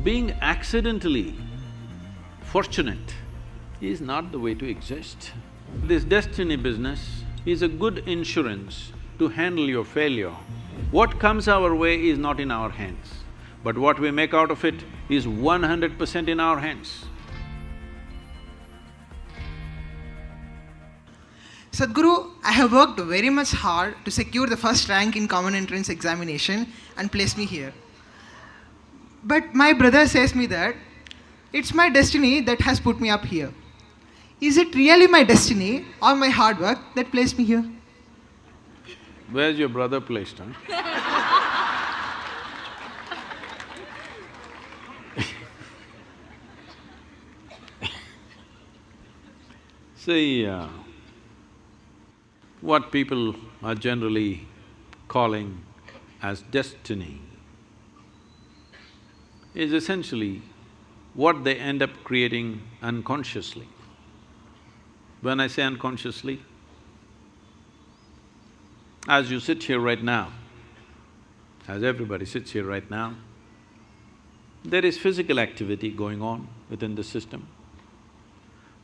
Being accidentally fortunate is not the way to exist. This destiny business is a good insurance to handle your failure. What comes our way is not in our hands, but what we make out of it is 100% in our hands. Sadhguru, I have worked very much hard to secure the first rank in common entrance examination and place me here. But my brother says me that it's my destiny that has put me up here. Is it really my destiny or my hard work that placed me here? Where's your brother placed, huh? See, what people are generally calling as destiny is essentially what they end up creating unconsciously. When I say unconsciously, as you sit here right now, as everybody sits here right now, there is physical activity going on within the system.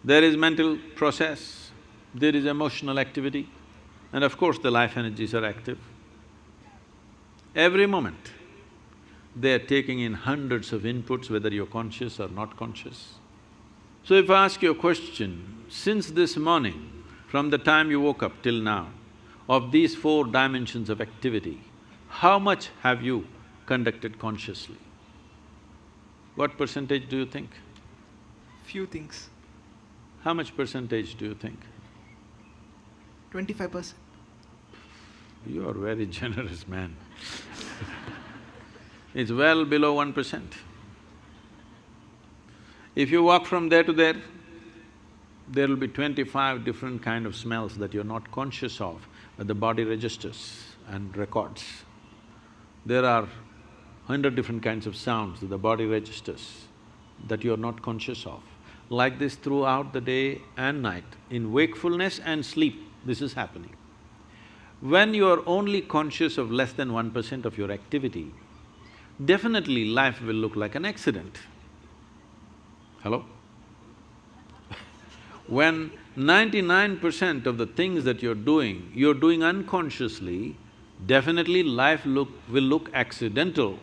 There is mental process, there is emotional activity, and of course the life energies are active. Every moment, they are taking in hundreds of inputs, whether you're conscious or not conscious. So if I ask you a question, since this morning, from the time you woke up till now, of these 4 dimensions of activity, how much have you conducted consciously? What percentage do you think? Few things. How much percentage do you think? 25%. You are very generous man. It's well below 1%. If you walk from there to there, there will be 25 different kind of smells that you're not conscious of, but the body registers and records. There are 100 different kinds of sounds that the body registers that you're not conscious of. Like this throughout the day and night, in wakefulness and sleep, this is happening. When you are only conscious of less than 1% of your activity, definitely life will look like an accident. Hello? When 99% of the things that you're doing unconsciously, definitely life will look accidental.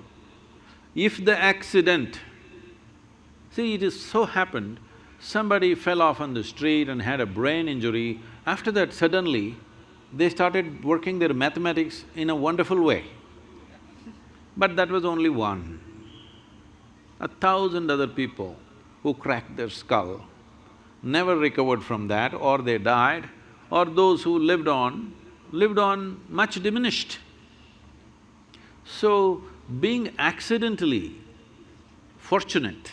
If the accident… See, it is so happened, somebody fell off on the street and had a brain injury, after that suddenly, they started working their mathematics in a wonderful way. But that was only one. 1,000 other people who cracked their skull never recovered from that, or they died, or those who lived on much diminished. So, being accidentally fortunate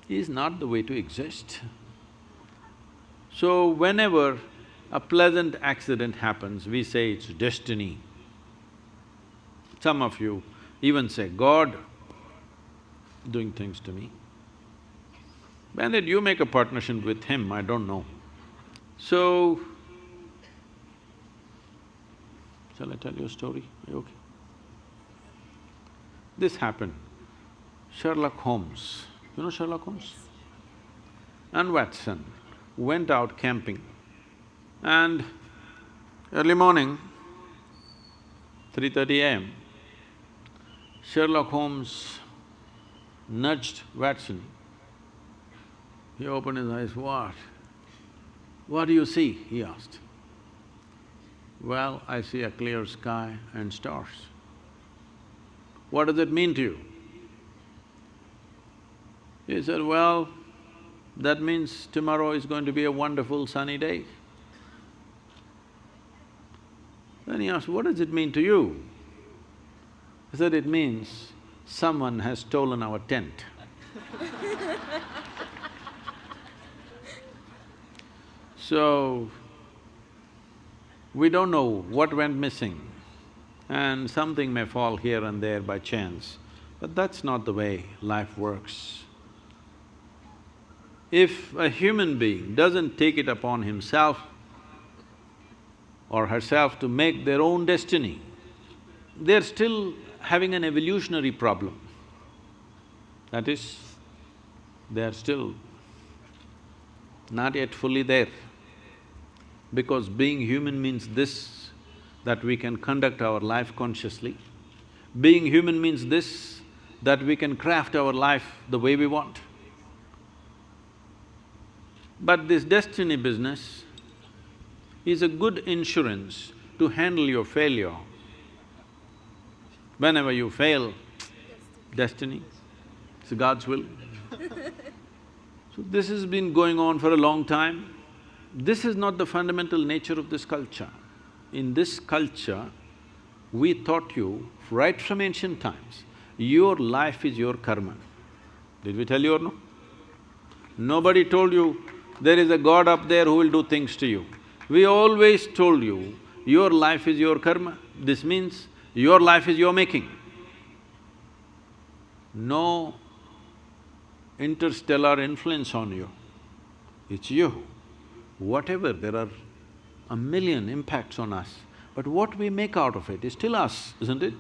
is not the way to exist. So, whenever a pleasant accident happens, we say it's destiny. Some of you even say, God doing things to me. When did you make a partnership with him? I don't know. So, shall I tell you a story? Are you okay? This happened. Sherlock Holmes, you know Sherlock Holmes? And Watson went out camping, and early morning, 3:30 a.m., Sherlock Holmes nudged Watson. He opened his eyes, "What? What do you see?" he asked. "Well, I see a clear sky and stars." "What does it mean to you?" He said, "Well, that means tomorrow is going to be a wonderful sunny day." Then he asked, "What does it mean to you?" He said, "It means someone has stolen our tent." So, we don't know what went missing, and something may fall here and there by chance, but that's not the way life works. If a human being doesn't take it upon himself or herself to make their own destiny, they're still having an evolutionary problem. That is, they are still not yet fully there. Because being human means this, that we can conduct our life consciously. Being human means this, that we can craft our life the way we want. But this destiny business is a good insurance to handle your failure. Whenever you fail, destiny, it's God's will. So this has been going on for a long time. This is not the fundamental nature of this culture. In this culture, we taught you right from ancient times, your life is your karma. Did we tell you or no? Nobody told you, there is a God up there who will do things to you. We always told you, your life is your karma. This means your life is your making. No interstellar influence on you, it's you. Whatever, there are a million impacts on us, but what we make out of it is still us, isn't it?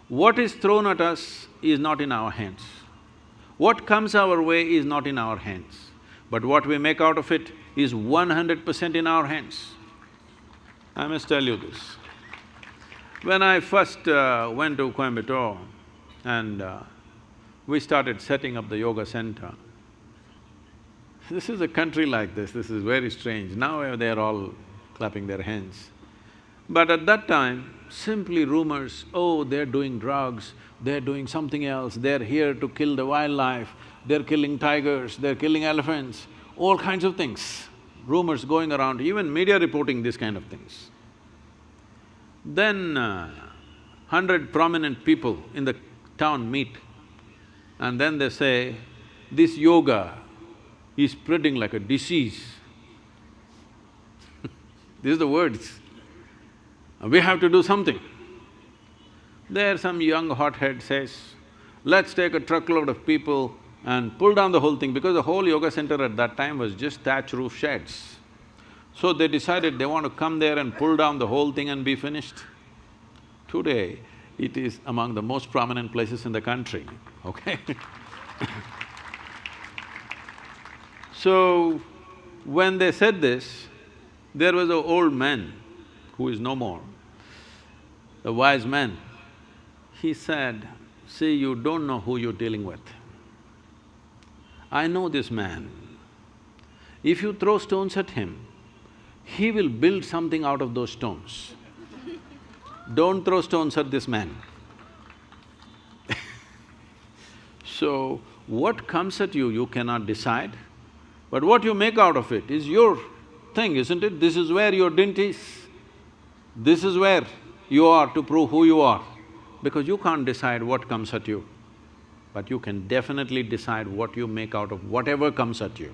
What is thrown at us is not in our hands. What comes our way is not in our hands. But what we make out of it is 100% in our hands. I must tell you this. When I first went to Coimbatore and we started setting up the yoga center, this is a country like this is very strange. Now they're all clapping their hands. But at that time, simply rumors, oh, they're doing drugs, they're doing something else, they're here to kill the wildlife, they're killing tigers, they're killing elephants, all kinds of things. Rumors going around, even media reporting these kind of things. Then 100 prominent people in the town meet and then they say, this yoga is spreading like a disease. These are the words. We have to do something. There some young hothead says, let's take a truckload of people and pull down the whole thing, because the whole yoga center at that time was just thatch roof sheds. So they decided they want to come there and pull down the whole thing and be finished. Today, it is among the most prominent places in the country, okay? So, when they said this, there was an old man who is no more, a wise man. He said, see, you don't know who you're dealing with. I know this man. If you throw stones at him, he will build something out of those stones. Don't throw stones at this man. So, what comes at you, you cannot decide, but what you make out of it is your thing, isn't it? This is where your dint is. This is where you are to prove who you are, because you can't decide what comes at you, but you can definitely decide what you make out of whatever comes at you.